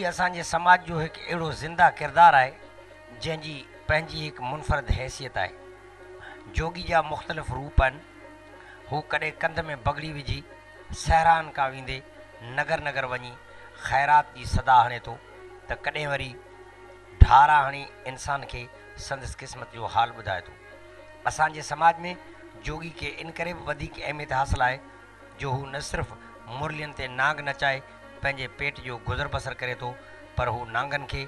जोगी असांजे समाज जो एक अहिड़ो ज़िंदा किरदार है जंहिंजी पंहिंजी एक मुनफरद हैसियत है। जोगी जा मुख़्तलिफ़ रूप आहिनि। हू कॾहिं कंध में बगड़ी विझी सहरान खां वेंदे नगर नगर वञी ख़ैरात जी सदा हणे थो, त कॾहिं वरी ढारा हणी इंसान खे संदसि क़िस्मत जो हाल ॿुधाए थो। असांजे समाज में जोगी खे इन करे बि वधीक अहमियत हासिल आहे जो हू न सिर्फ़ु मुरलियुनि ते नांग नचाए पंहिंजे पेट जो गुज़र बसर करे थो, पर हू नांगनि खे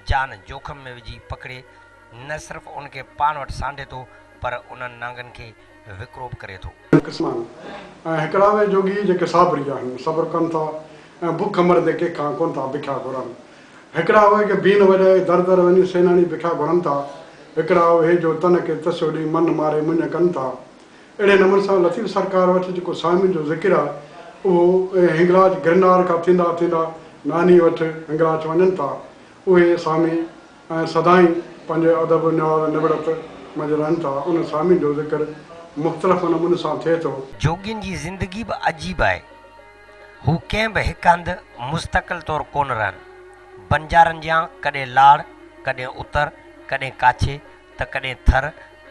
जान जोखम में विझी पकड़े न सिर्फ़ु उनखे पाण वटि सांढे थो, पर उन्हनि नांगनि खे विकिरो बि करे थो। हिकिड़ा वे जोगी जेके साबरी आहिनि, सब्र कनि था ऐं बुख मरंदे कंहिंखां कोन था भिखा घुरनि। हिकिड़ा उहे के बीन वॼाए दर दर वञी सेनानी भिखा घुरनि था। हिकिड़ा उहे जो तन खे तसियो ॾेई मन मारे मुंझ कनि था। अहिड़े नमूने सां लतीफ़ सरकार वटि जेको सामियुनि जो ज़िक्र आहे उहो हिंगलाज गिरनार खां थींदा थींदा नानी वटि हिंगलाज वञनि था। उहे सामी सदाई पंहिंजे अदब निबड़त मंझि रहनि था। उन सामी जो ज़िक्र मुख़्तलिफ़ नमूने सां थिए थो। जोगियुनि जी ज़िंदगी बि अजीब आहे। हू कंहिं बि हिकु हंधि मुस्तक़िल तौरु कोन रहनि। बंजारनि जा कॾहिं लाड़, कॾहिं उतर, कॾहिं काछे, त कॾहिं थर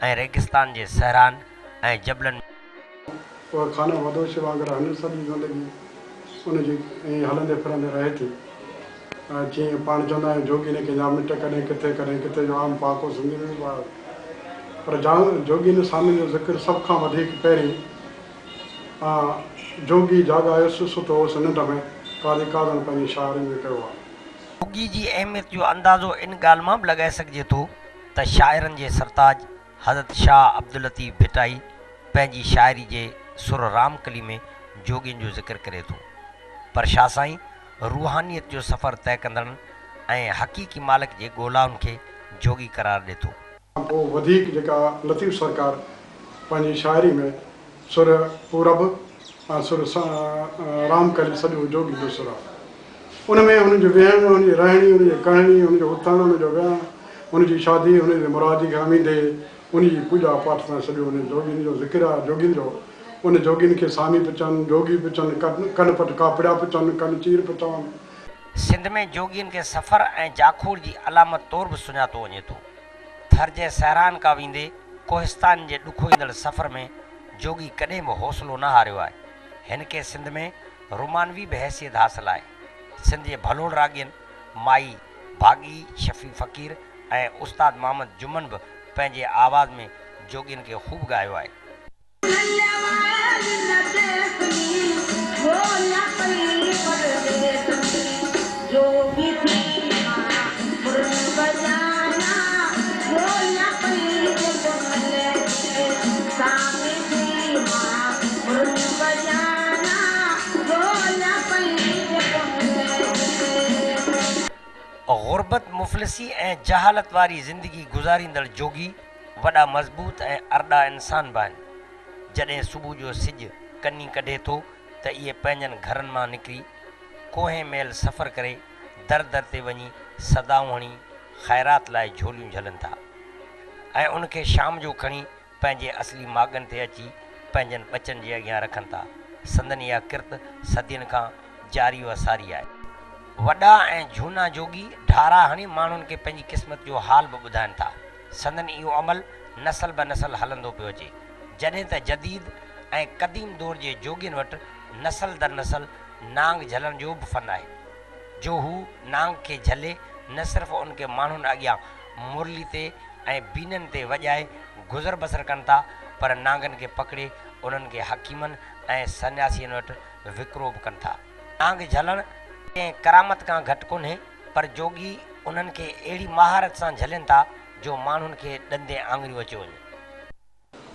ऐं रेगिस्तान जे सहरान ऐं जबलनि उहा खाने वदोश वांगुरु हनी सॼी ज़िंदगी उनजी ईअं हलंदे फिरंदे रहे थी। जीअं पाण चवंदा आहियूं जोगी ने कंहिंजा मिट कॾहिं किथे जो आम पाको सिंधी में बि आहे। पर जोगी ने सामी जो ज़िक्र सभ खां वधीक पहिरीं जोगी जाॻायुसि सुतो हुउसि निंड में कादी कादन पंहिंजी शाइरी में कयो आहे। जोगी जी अहमियत जो अंदाज़ो इन ॻाल्हि मां बि लॻाए सघिजे थो त शाइरनि जे सरताज हज़रत शाह अब्दुल लतीफ़ भिटाई पंहिंजी शाइरी जे सुर रामकली में जोगियुनि जो ज़िक्र करे थो। पर छा साईं रूहानियत जो सफ़र तय कंदड़नि ऐं हक़ीक़ी मालिक जे ॻोल्हाउनि खे जोगी करार ॾिए थो। पोइ वधीक जेका लतीफ़ सरकार पंहिंजी शाइरी में सुर पूरब ऐं सुर रामकली सॼो जोगी जो सुर आहे। उनमें हुनजो वेहण, हुनजी रहणी, हुनजी करणी, हुनजो उथणु, हुनजो वेहणु, हुनजी शादी, हुनजी मुरादी खे अमीदे, हुनजी पूॼा पाठ सां सॼो हुन जोगियुनि जो ज़िक्र आहे। जोगियुनि जो उन जोगियुनि खे सामी बि चवनि, जोगी बि चवनि, कन पट कापड़िया बि चवनि, कन चीर बि चवनि। सिंध में जोगियुनि खे सफ़र ऐं जाखोड़ जी अलामत तौर बि सुञातो वञे थो। थर जे सहरान खां वेंदे कोहिस्तान जे ॾुखो ईंदड़ सफ़र में जोगी कॾहिं बि हौसलो न हारियो आहे। हिन खे सिंध में रुमानवी बि हैसियत हासिल आहे। सिंध जे भलोड़ राॻियुनि माई भाॻी, शफ़ी फ़क़ीर ऐं उस्ताद मोहम्मद जुमन बि पंहिंजे आवाज़ में जोगियुनि खे ख़ूब ॻायो आहे। ग़ुरबत, मुफ़लिसी ऐं जहालत वारी ज़िंदगी गुज़ारींदड़ जोगी वॾा मज़बूत ऐं अरड़ा इंसान बि आहिनि। जॾहिं सुबुह जो सिॼु कनी कढे थो त इहे पंहिंजनि घरनि मां निकिरी कोहे मेल सफ़र करे दर दर ते वञी सदाऊं हणी ख़ैरात लाइ झोलियूं झलनि था ऐं उनखे शाम जो खणी पंहिंजे असली माॻनि ते अची पंहिंजनि ॿचनि जे अॻियां रखनि था। संदनि इहा किर्त सदियुनि खां जारी वसारी आहे। वॾा ऐं झूना जोगी ढारा हणी माण्हुनि खे पंहिंजी क़िस्मत जो हाल बि ॿुधाइनि था। संदनि इहो अमल नसल ब नसल हलंदो पियो अचे, जॾहिं त जदीद ऐं क़दीम दौर जे जोगियुनि वटि नसल दर नसल नांग झलण जो बि फ़न आहे। जो हू नांग खे झले न सिर्फ़ु उनखे माण्हुनि अॻियां मुरली ते ऐं बीननि ते वॼाए गुज़र बसर कनि था, पर नांगनि खे पकड़े उन्हनि खे हकीमनि ऐं सन्यासियुनि वटि विकिरो बि कनि था। नांग झलण कंहिं करामत खां घटि कोन्हे, पर जोगी उन्हनि खे अहिड़ी महारत सां झलनि था जो माण्हुनि खे ॾंदे आङुरियूं अची वञनि।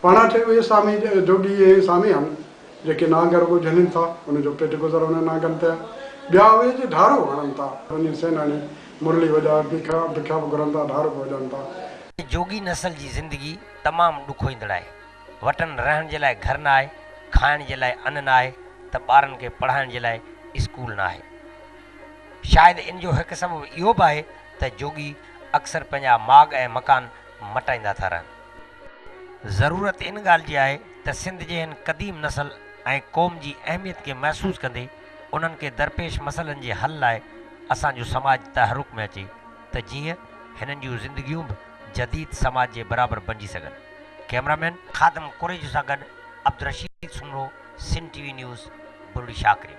पाण खे उहे सामी जोगी इहे सामी आहिनि जेके नांग रुॻो झलनि था, उनजो पेट गुज़र उन नांगनि ते। ॿिया उहे जे ढारो हणनि था, वञी सेनानी मुरली वॼाए भिखा बि घुरनि था, ढारो बि वॼनि था। जोगी नसल जी ज़िंदगी तमामु ॾुखोईंदड़ आहे। वटनि रहण जे लाइ घर न आहे, खाइण जे लाइ अन्न न आहे, त ॿारनि खे पढ़ाइण जे लाइ स्कूल न आहे। शायदि इन जो हिकु सबबु इहो बि आहे त जोगी अक्सर पंहिंजा माॻ ऐं मकान मटाईंदा था रहनि। ज़रूरत इन ॻाल्हि जी आहे त सिंध जे हिन क़दीम नसल ऐं क़ौम जी अहमियत खे महसूसु कंदे उन्हनि खे दरपेश मसइलनि जे हल लाइ असांजो समाज तहरुक में अचे त जीअं हिननि जूं ज़िंदगियूं बि जदीद समाज जे बराबरि बणिजी सघनि। कैमरामैन ख़ादम कुरेज सां गॾु अब्दुल रशीद सुमरो, सिंध टीवी न्यूज़, बुरुड़ी शाकरी।